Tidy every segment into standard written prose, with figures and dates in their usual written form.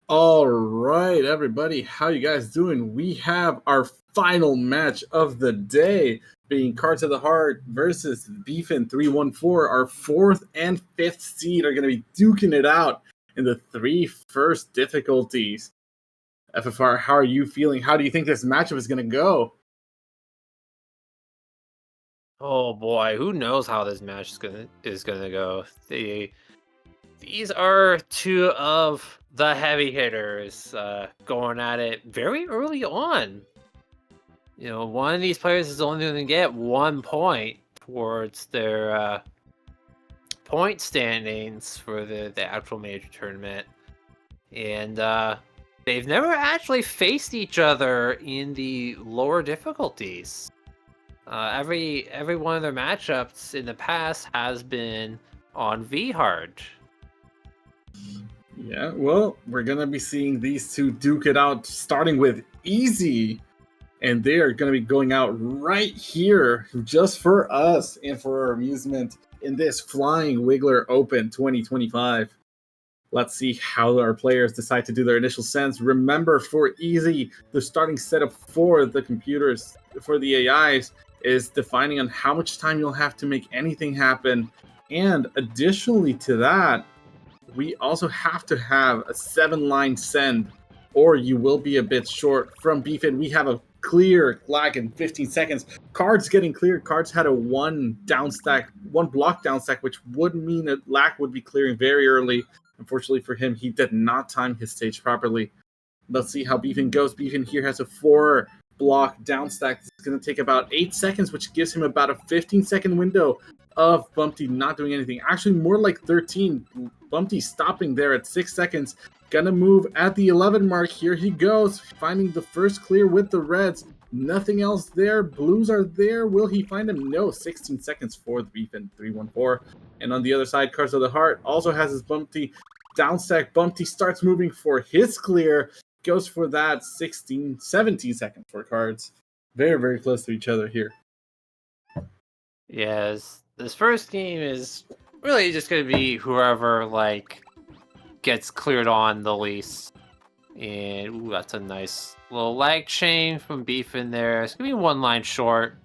All right, everybody, how you guys doing? We have our final match of the day, being Cards of the Heart versus thebfin314. Our fourth and fifth seed are going to be duking it out in the three first difficulties. FFR, how are you feeling? How do you think this matchup is going to go? Oh boy, who knows how this match is gonna go? These are two of the heavy hitters going at it very early on. You know, one of these players is only going to get 1 point towards their point standings for the actual major tournament, and they've never actually faced each other in the lower difficulties. Every one of their matchups in the past has been on V hard. Yeah, well, we're going to be seeing these two duke it out, starting with easy. And they are going to be going out right here just for us and for our amusement in this Flying Wiggler Open 2025. Let's see how our players decide to do their initial sends. Remember, for easy, the starting setup for the computers, for the AIs, is defining on how much time you'll have to make anything happen. And additionally to that, we also have to have a 7-line send, or you will be a bit short. From BFIN, we have a clear lag in 15 seconds. Cards getting cleared. Cards had a one block down stack, which would mean that lag would be clearing very early. Unfortunately for him, he did not time his stage properly. Let's see how BFIN goes. BFIN here has a 4 block down stack. It's going to take about 8 seconds, which gives him about a 15-second window of Bumpty not doing anything. Actually, more like 13. Bumpty stopping there at 6 seconds. Gonna move at the 11 mark. Here he goes, finding the first clear with the reds. Nothing else there. Blues are there. Will he find them? No. 16 seconds for the BFIN 314. And on the other side, Cards of the Heart also has his Bumpty downstack. Bumpty starts moving for his clear. Goes for that 17 seconds for Cards. Very, very close to each other here. Yes, this first game is really just going to be whoever gets cleared on the least. And ooh, that's a nice little lag chain from Beef in there. It's going to be 1 line short.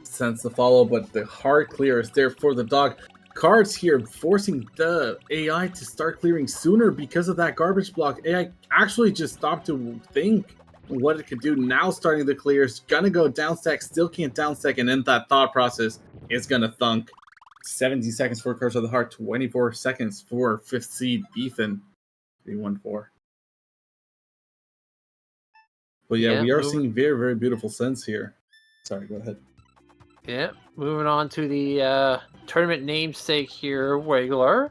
Sends the follow, but the hard clear is there for the dog. Cards here forcing the AI to start clearing sooner because of that garbage block. AI actually just stopped to think what it could do. Now starting the clear, is gonna go downstack, still can't downstack, and in that thought process is gonna thunk. 70 seconds for Cards of the Heart, 24 seconds for 5th seed BFIN 314. But yeah, we are seeing very, very beautiful sends here. Sorry, go ahead. Yeah, moving on to the tournament namesake here, Wiggler.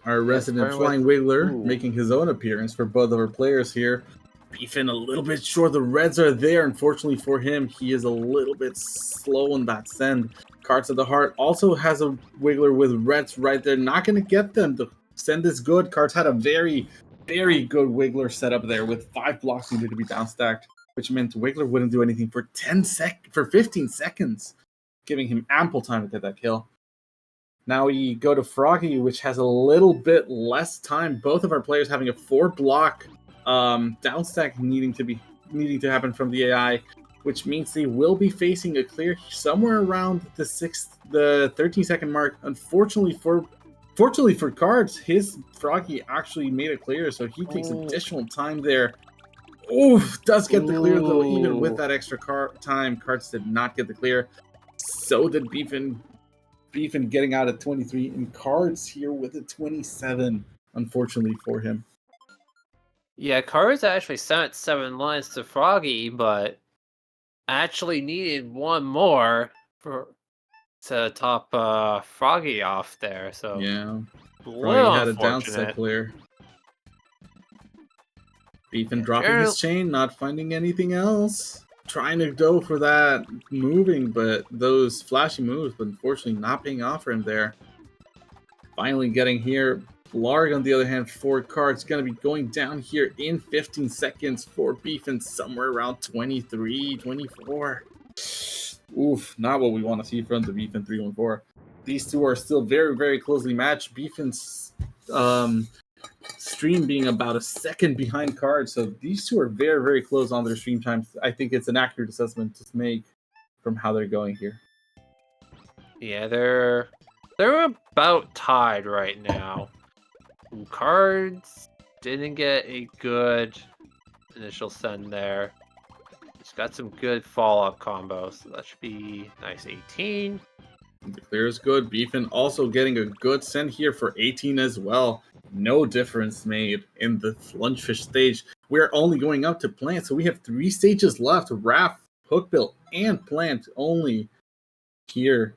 Our resident Flying Wiggler making his own appearance for both of our players here. BFIN a little bit short. The reds are there. Unfortunately for him, he is a little bit slow on that send. Cards of the Heart also has a Wiggler with reds right there. Not going to get them. The send is good. Cards had a very, very good Wiggler setup there with 5 blocks needed to be downstacked, which meant Wiggler wouldn't do anything for 15 seconds, giving him ample time to get that kill. Now we go to Froggy, which has a little bit less time. Both of our players having a 4 block downstack needing to happen from the AI, which means they will be facing a clear somewhere around the 13-second mark. Unfortunately for Cards, his Froggy actually made it clear, so he takes additional time there. Oof, does get the clear though. Even with that extra time, Cards did not get the clear. So did BFIN getting out at 23, and Cards here with a 27, unfortunately for him. Yeah, Cards actually sent 7 lines to Froggy, but actually needed 1 more to top Froggy off there. So yeah, Froggy had a downstack clear. BFIN dropping his chain, not finding anything else. Trying to go for that moving, but those flashy moves, but unfortunately not paying off for him there. Finally getting here. Blarg, on the other hand, 4 cards, going to be going down here in 15 seconds for BFIN somewhere around 23, 24. Oof, not what we want to see from the BFIN 314. these two are still very, very closely matched. Beefin's stream being about a second behind Cards, so these two are very, very close on their stream times. I think it's an accurate assessment to make from how they're going here. Yeah, they're about tied right now. Cards didn't get a good initial send there. He's got some good follow-up combos, so that should be nice. 18. The clear is good. Beefin also getting a good send here for 18 as well. No difference made in the Lunchfish stage. We're only going up to Plant, so we have 3 stages left. Raph, Hookbill, and Plant only here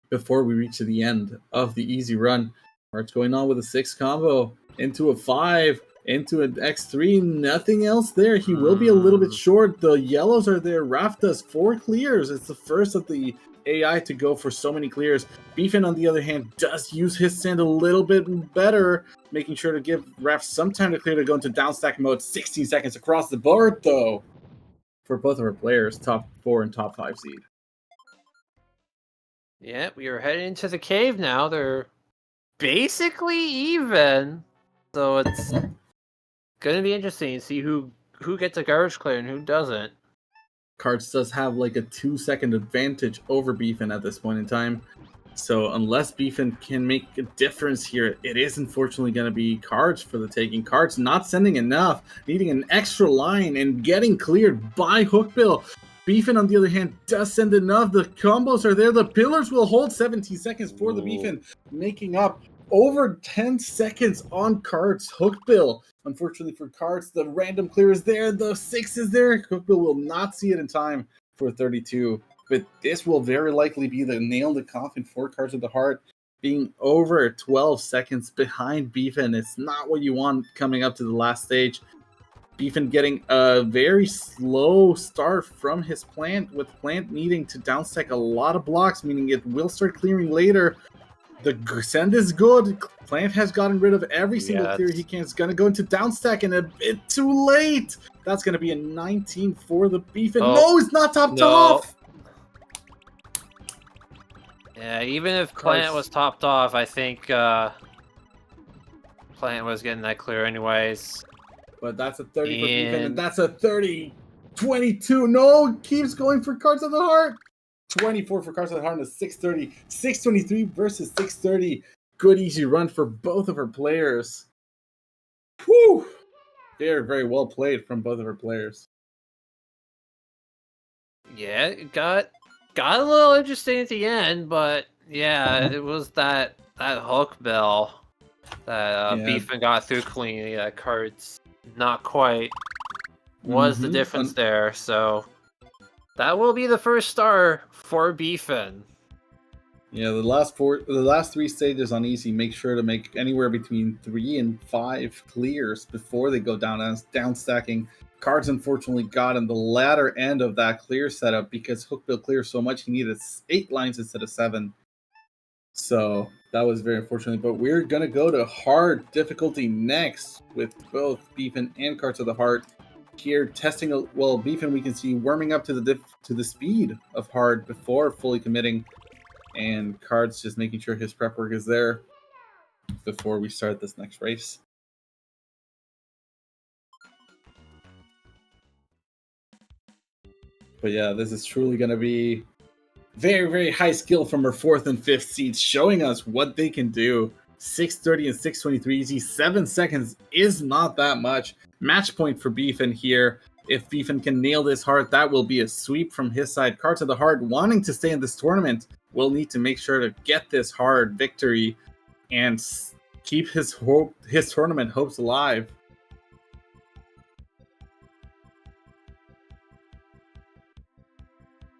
before we reach to the end of the easy run. What's going on with a 6 combo into a 5, into an X3, nothing else there. He will be a little bit short. The yellows are there. Raph does 4 clears. It's the first of the AI to go for so many clears. Beefin, on the other hand, does use his sand a little bit better, making sure to give Raph some time to clear to go into downstack mode. 16 seconds across the board, though, for both of our players, top 4 and top 5 seed. Yeah, we are heading into the cave now. They're basically even, so it's gonna be interesting to see who gets a garbage clear and who doesn't. Cards does have like a 2-second advantage over Beefin at this point in time. So unless Beefin can make a difference here, it is unfortunately going to be Cards for the taking. Cards not sending enough, needing an extra line and getting cleared by Hookbill. Beefin, on the other hand, does send enough. The combos are there. The pillars will hold 17 seconds for the Beefin, making up over 10 seconds on Cards. Hookbill, unfortunately for Cards, the random clear is there. The 6 is there. Hookbill will not see it in time for 32. But this will very likely be the nail in the coffin for Cards of the Heart, being over 12 seconds behind Beefin. It's not what you want coming up to the last stage. Beefin getting a very slow start from his Plant, with Plant needing to downstack a lot of blocks, meaning it will start clearing later. The send is good. Plant has gotten rid of every single clear he can. It's going to go into downstack and a bit too late. That's going to be a 19 for the Beefin. Oh, no, it's not topped off. Yeah, even if Plant was topped off, I think Plant was getting that clear anyways. But that's a 30 for Beefin, and that's a 30. 22. No, keeps going for Cards of the Heart. 24 for Cards of the Heart and a 630. 623 versus 630. Good easy run for both of our players. Whew. They're very well played from both of our players. Yeah, it got a little interesting at the end, but yeah, it was that Hookbill that Beefin got through cleanly. That Cards not quite was the difference there. So that will be the first star for Beefin. Yeah, the last 3 stages on easy, make sure to make anywhere between 3 and 5 clears before they go down stacking. Cards unfortunately got in the latter end of that clear setup because Hookbill clears so much he needed 8 lines instead of 7. So that was very unfortunate. But we're gonna go to hard difficulty next with both Beefin and Cards of the Heart. Here testing Beefin we can see warming up to the speed of hard before fully committing, and Cards just making sure his prep work is there before we start this next race. But yeah, this is truly going to be very, very high skill from our 4th and 5th seeds, showing us what they can do. 630 and 623 easy. 7 seconds is not that much. Match point for Beefin here. If Beefin can nail this hard, that will be a sweep from his side. Cards of the Heart wanting to stay in this tournament will need to make sure to get this hard victory and keep his tournament hopes alive.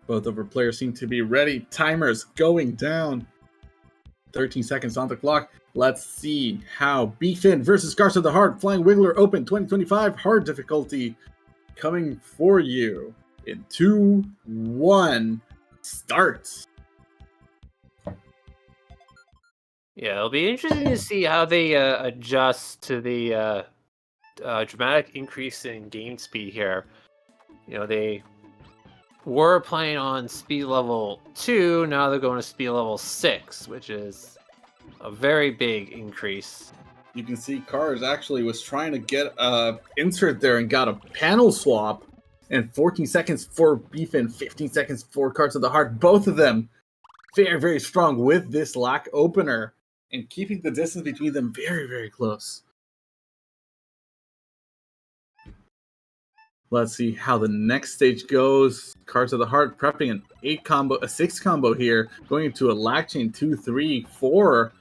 Both of our players seem to be ready. Timers going down. 13 seconds on the clock. Let's see how Beefin versus Cards of the Heart Flying Wiggler Open 2025 hard difficulty coming for you in 2, 1, start. Yeah, it'll be interesting to see how they adjust to the dramatic increase in game speed here. You know, were playing on speed level 2, now they're going to speed level 6, which is a very big increase. You can see Cards actually was trying to get a insert there and got a panel swap. And 14 seconds for Beefin, 15 seconds for Cards of the Heart. Both of them very, very strong with this lack opener and keeping the distance between them very, very close. Let's see how the next stage goes. Cards of the Heart prepping a 6 combo here, going into a lack chain 2, 3, 4.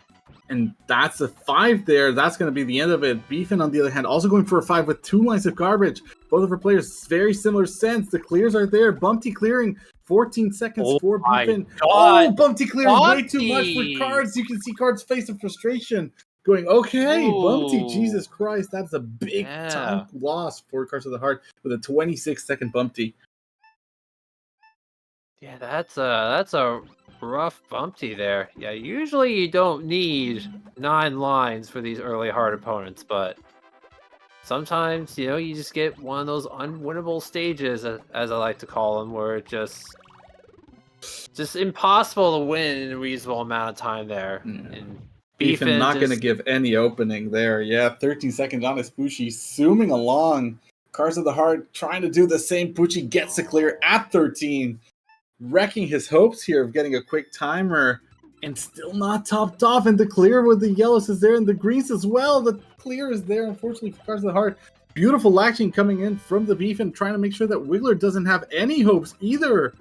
And that's a 5 there. That's going to be the end of it. Beefin, on the other hand, also going for a 5 with 2 lines of garbage. Both of our players, very similar sense. The clears are there. Bumpty clearing. 14 seconds for Beefin. Oh, Bumpty clearing way too much for Cards. You can see Cards' face of frustration. Going, okay, Bumpty, Jesus Christ. That's a big time loss for Cards of the Heart with a 26-second Bumpty. Yeah, that's a rough Bumpty there. Yeah, usually you don't need 9 lines for these early hard opponents, but sometimes, you know, you just get one of those unwinnable stages, as I like to call them, where it's just impossible to win in a reasonable amount of time there. And Beefin not going to give any opening there. Yeah, 13 seconds on his Poochie, zooming along. Cards of the Heart trying to do the same. Poochie gets the clear at 13. Wrecking his hopes here of getting a quick timer, and still not topped off. And the clear with the yellows is there, and the greens as well. The clear is there, unfortunately, for Cards of the Heart. Beautiful action coming in from the Beefin, trying to make sure that Wiggler doesn't have any hopes either.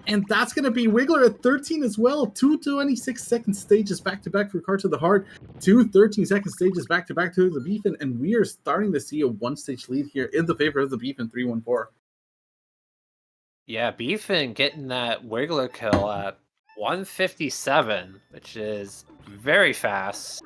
And that's going to be Wiggler at 13 as well. 2 26-second stages back-to-back for Cards of the Heart. 2 13-second stages back-to-back to the Beefin, and we are starting to see a one-stage lead here in the favor of the Beefin 314. Yeah, Beefin getting that Wiggler kill at 157, which is very fast.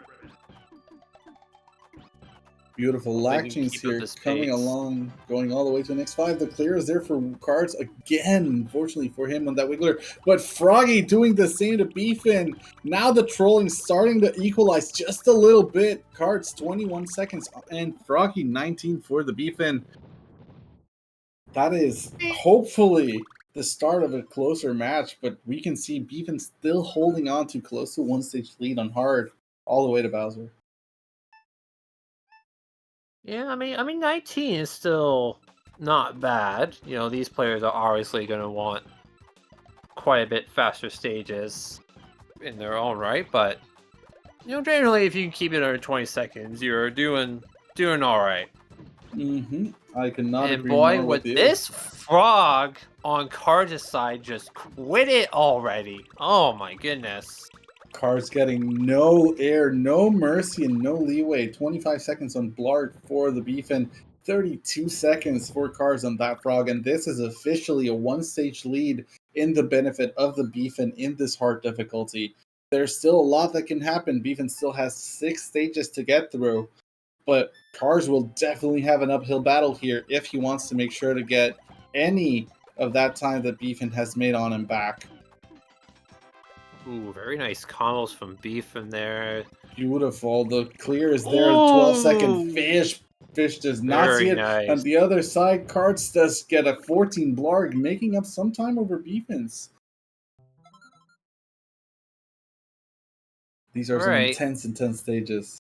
Beautiful lack chains here coming along, going all the way to the next 5. The clear is there for Cards again, unfortunately for him on that Wiggler. But Froggy doing the same to Beefin. Now the trolling starting to equalize just a little bit. Cards 21 seconds and Froggy 19 for the Beefin. That is hopefully the start of a closer match, but we can see Beefin still holding on to close to one-stage lead on hard all the way to Bowser. Yeah, I mean 19 is still not bad. You know, these players are obviously going to want quite a bit faster stages in their own right, but you know, generally if you can keep it under 20 seconds, you're doing all right. I cannot and agree boy, more with with you. this frog on Cards' side, just quit it already. Oh my goodness. Cards getting no air, no mercy, and no leeway. 25 seconds on Blarg for the Beefin. 32 seconds for Cards on that frog. And this is officially a one-stage lead in the benefit of the Beefin in this hard difficulty. There's still a lot that can happen. Beefin still has 6 stages to get through. But Cards will definitely have an uphill battle here if he wants to make sure to get any of that time that Beefin has made on him back. Ooh, very nice combos from Beefin there. Beautiful. The clear is there. 12-second fish. Fish does not see it. Nice. On the other side, Cards does get a 14 Blarg, making up some time over Beefin's. These are some intense stages.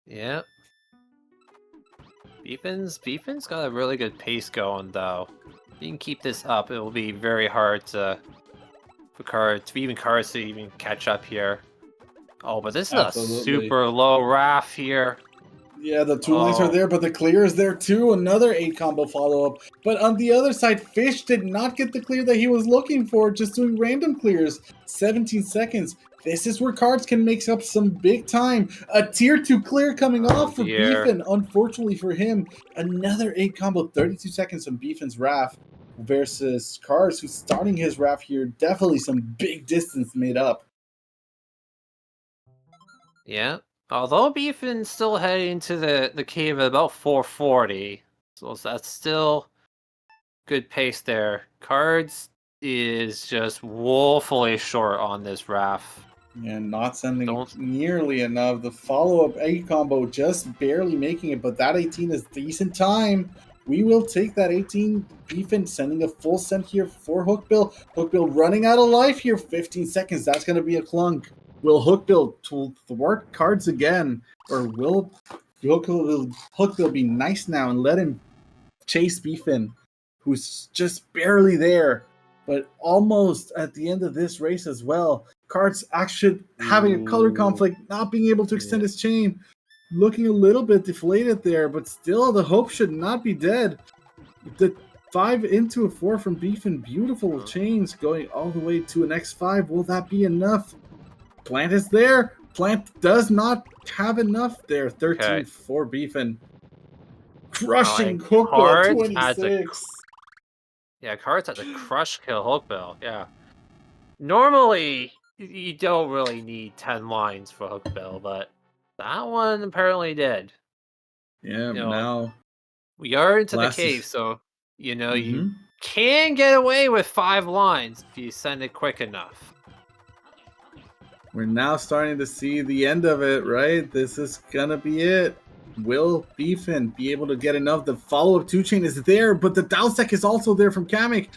Yep. Beefin's got a really good pace going, though. If you can keep this up, it will be very hard for Cards to even catch up here. Oh, but this is a super low RAF here. Yeah, the 2 lines are there, but the clear is there too. Another 8 combo follow-up. But on the other side, Fish did not get the clear that he was looking for, just doing random clears. 17 seconds. This is where Cards can make up some big time. A tier 2 clear coming off for Beefin. Unfortunately for him, another 8 combo, 32 seconds on Beefin's RAF versus Cards, who's starting his RAF here. Definitely some big distance made up. Yeah. Although Beefin's still heading to the cave at about 440, so that's still good pace there. Cards is just woefully short on this RAF. And not sending nearly enough. The follow-up 8 combo just barely making it, but that 18 is decent time. We will take that 18. Beefin sending a full send here for Hookbill. Hookbill running out of life here. 15 seconds. That's going to be a clunk. Will Hookbill thwart Cards again? Or will Hookbill be nice now and let him chase Beefin, who's just barely there, but almost at the end of this race as well? Cards actually having a color conflict, not being able to extend his chain. Looking a little bit deflated there, but still the hope should not be dead. The 5 into a 4 from Beefin. Beautiful chains going all the way to an X5. Will that be enough? Plant is there. Plant does not have enough there. 13 for Beefin. Crushing Hookbill at 26. Cards had to crush kill Hookbill. Yeah. Normally, you don't really need 10 lines for Hookbill, but that one apparently did. Yeah, now we are into the cave, so you can get away with 5 lines if you send it quick enough. We're now starting to see the end of it, right? This is gonna be it. Will Beefin be able to get enough? The follow-up 2-chain is there, but the downstack is also there from Kamek.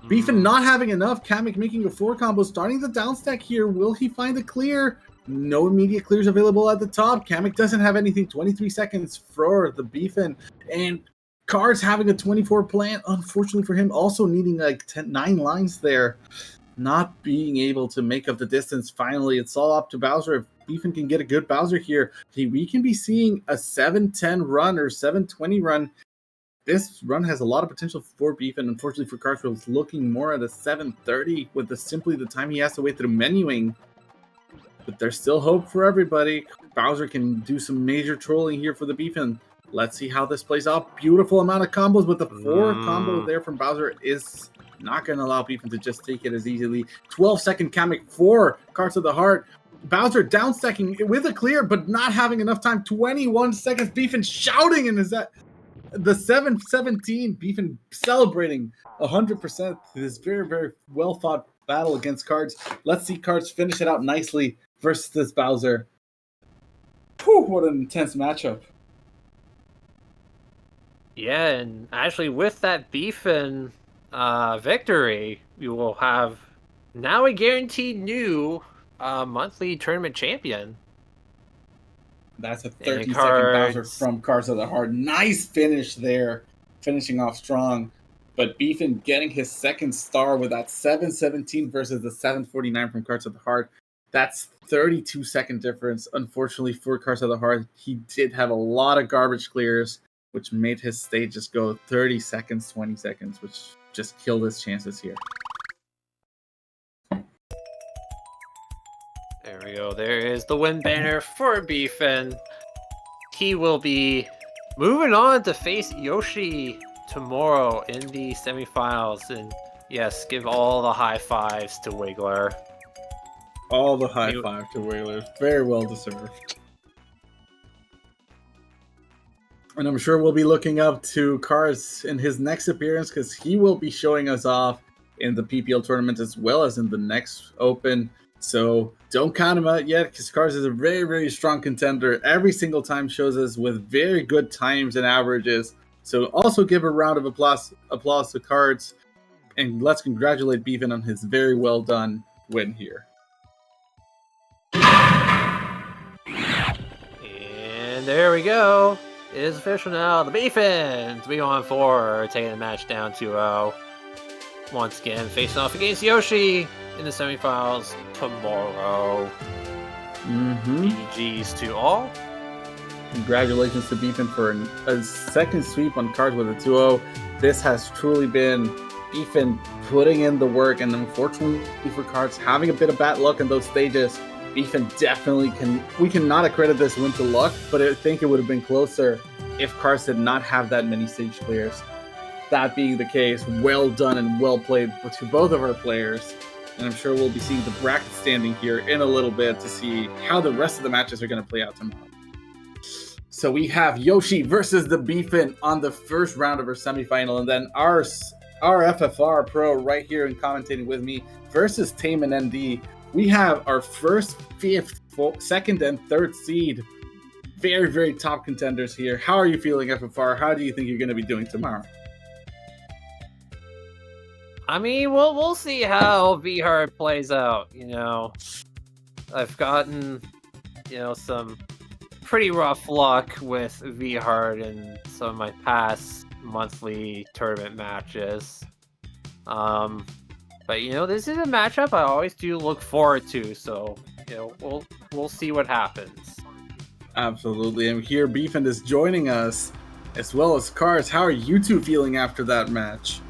Beefin not having enough. Kamek making a 4 combo, starting the downstack here. Will he find a clear? No immediate clears available at the top. Kamek doesn't have anything. 23 seconds for the Beefin. And Cards having a 24 plant. Unfortunately for him, also needing like 9 lines there. Not being able to make up the distance. Finally, it's all up to Bowser. If Beefin can get a good Bowser here, we can be seeing a 7-10 run or 7-20 run. This run has a lot of potential for Beefin. Unfortunately for Cards, was looking more at a 7:30 with simply the time he has to wait through menuing. But there's still hope for everybody. Bowser can do some major trolling here for the Beefin. Let's see how this plays out. Beautiful amount of combos, but the 4 combo there from Bowser is not going to allow Beefin to just take it as easily. 12-second Kamek for Cards of the Heart. Bowser downstacking with a clear, but not having enough time. 21 seconds. Beefin shouting in his the 7-17. Beefin celebrating 100% this very, very well fought battle against Cards. Let's see Cards finish it out nicely versus this Bowser. Whew, what an intense matchup. Yeah, and actually with that Beefin victory, we will have now a guaranteed new monthly tournament champion. That's a 30-second Bowser from Cards of the Heart. Nice finish there, finishing off strong. But Beefin getting his second star with that 7-17 versus the 7-49 from Cards of the Heart. That's 32-second difference. Unfortunately for Cards of the Heart, he did have a lot of garbage clears, which made his stages go 30 seconds, 20 seconds, which just killed his chances here. There we go. There is the win banner for Beefin. He will be moving on to face Yoshi tomorrow in the semifinals. And yes, give all the high fives to Wiggler. All the high five to Wiggler. Very well deserved. And I'm sure we'll be looking up to Cards in his next appearance because he will be showing us off in the PPL tournament as well as in the next Open. So don't count him out yet because Cards is a very, very strong contender. Every single time shows us with very good times and averages. So also give a round of applause to Cards. And let's congratulate Beefin on his very well done win here. And there we go. It is official now. The Beefin 3-on-4 taking the match down 2-0. Once again, facing off against Yoshi in the semifinals tomorrow. GG's to all. Congratulations to Beefin for a second sweep on Cards with a 2-0. This has truly been Beefin putting in the work, and unfortunately for Cards, having a bit of bad luck in those stages. Beefin definitely we cannot accredit this win to luck, but I think it would have been closer if Cards did not have that many stage clears. That being the case, well done and well played to both of our players. And I'm sure we'll be seeing the bracket standing here in a little bit to see how the rest of the matches are going to play out tomorrow. So we have Yoshi versus the Beefin on the first round of our semifinal, and then our FFR Pro right here and commentating with me versus Tame and ND. We have our first, fifth, second, and third seed very, very top contenders here. How are you feeling, FFR? How do you think you're going to be doing tomorrow? I mean, we'll see how VHeart plays out. I've gotten some pretty rough luck with VHeart in some of my past monthly tournament matches. But this is a matchup I always do look forward to. So we'll see what happens. Absolutely, and here Beefin is joining us, as well as Cards. How are you two feeling after that match?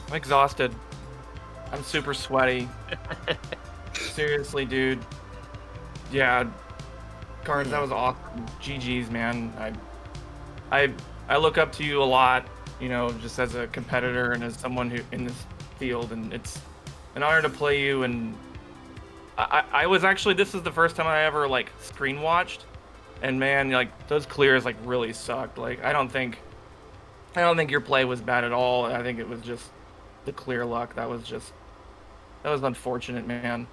I'm exhausted. I'm super sweaty. Seriously, dude. Yeah, Cards, that was awesome. GG's, man. I look up to you a lot, just as a competitor and as someone who in this field, and it's an honor to play you. And I was actually, this is the first time I ever screen watched, and man, those clears really sucked. I don't think your play was bad at all. I think it was just the clear luck. That was unfortunate, man.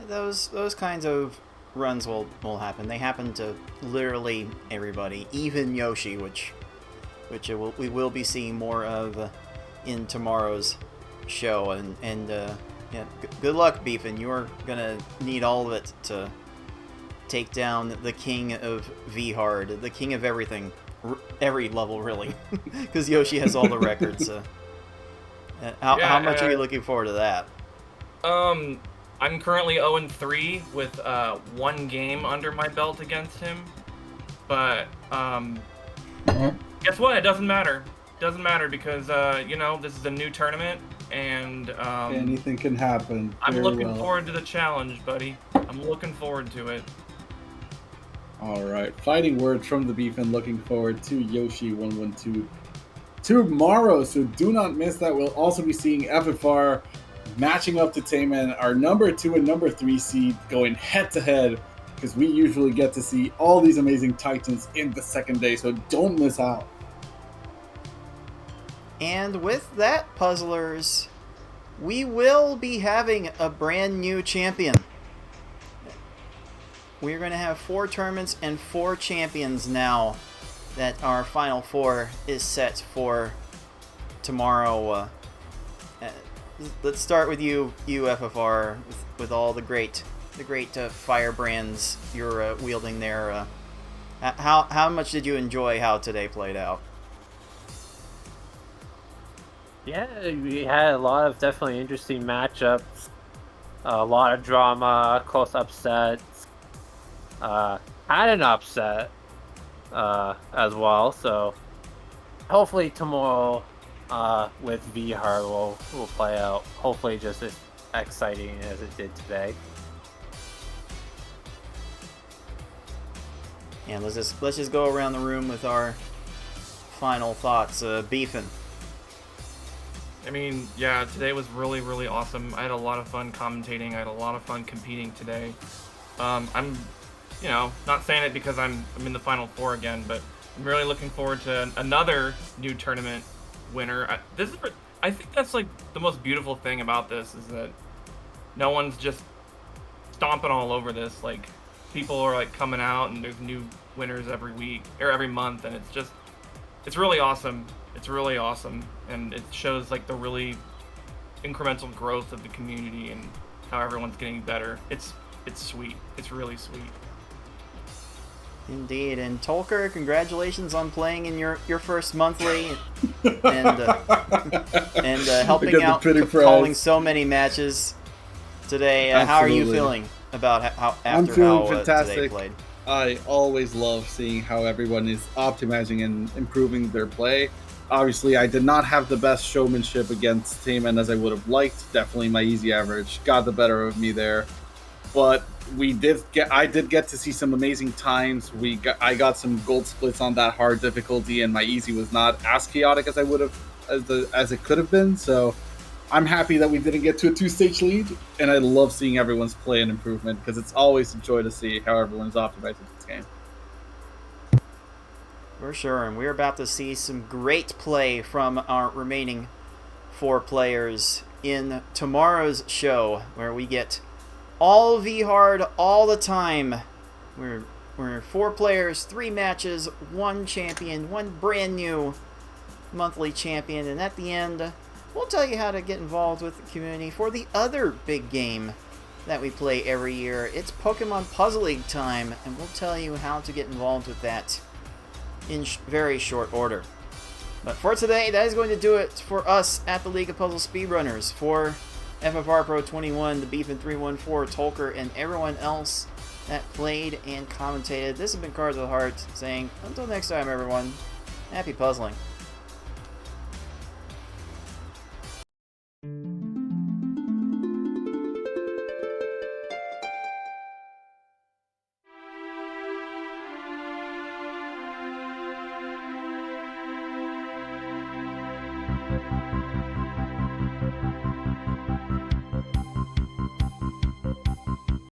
Those kinds of runs will happen. They happen to literally everybody, even Yoshi, which we will be seeing more of in tomorrow's show. And good luck, Beefin. You're gonna need all of it to take down the king of VHeart, the king of everything, every level really, because Yoshi has all the records. How much are you looking forward to that? I'm currently 0-3 with 1 game under my belt against him, but guess what? It doesn't matter. It doesn't matter because this is a new tournament, and anything can happen. I'm looking forward to the challenge, buddy. I'm looking forward to it. All right, fighting words from the Beefin. Looking forward to Yoshi 112 tomorrow, so do not miss that. We'll also be seeing FFR matching up to Tayman, our number 2 and number 3 seed, going head to head, because we usually get to see all these amazing titans in the second day, so don't miss out. And with that, puzzlers, we will be having a brand new champion. We're going to have 4 tournaments and 4 champions now that our Final Four is set for tomorrow. Let's start with you FFR, with all the great firebrands you're wielding there. How much did you enjoy how today played out? Yeah, we had a lot of definitely interesting matchups, a lot of drama, close upsets. Had an upset as well, so hopefully tomorrow with VHeart will play out hopefully just as exciting as it did today. And let's just go around the room with our final thoughts. Beefin. I mean, yeah, today was really, really awesome. I had a lot of fun commentating. I had a lot of fun competing today. I'm not saying it because I'm in the Final Four again, but I'm really looking forward to another new tournament winner. I think that's the most beautiful thing about this is that no one's just stomping all over this. People are coming out and there's new winners every week or every month, and it's really awesome. It's really awesome, and it shows the really incremental growth of the community and how everyone's getting better. It's sweet. It's really sweet. Indeed, and Tolker, congratulations on playing in your first monthly and helping out, calling so many matches today. How are you feeling about how fantastic. Today played? I always love seeing how everyone is optimizing and improving their play. Obviously, I did not have the best showmanship against Tayman as I would have liked. Definitely my easy average got the better of me there. But I did get to see some amazing times. I got some gold splits on that hard difficulty, and my easy was not as chaotic as I would have as it could have been. So I'm happy that we didn't get to a 2-stage lead, and I love seeing everyone's play and improvement because it's always a joy to see how everyone's optimizing this game. For sure, and we're about to see some great play from our remaining 4 players in tomorrow's show, where we get all V hard all the time. We're 4 players, 3 matches, 1 champion, 1 brand new monthly champion, and at the end, we'll tell you how to get involved with the community for the other big game that we play every year. It's Pokemon Puzzle League time, and we'll tell you how to get involved with that in very short order. But for today, that is going to do it for us at the League of Puzzle Speedrunners. For FFR Pro 21, the thebfin314, Tolker, and everyone else that played and commentated, this has been Cards of the Heart saying, until next time, everyone, happy puzzling.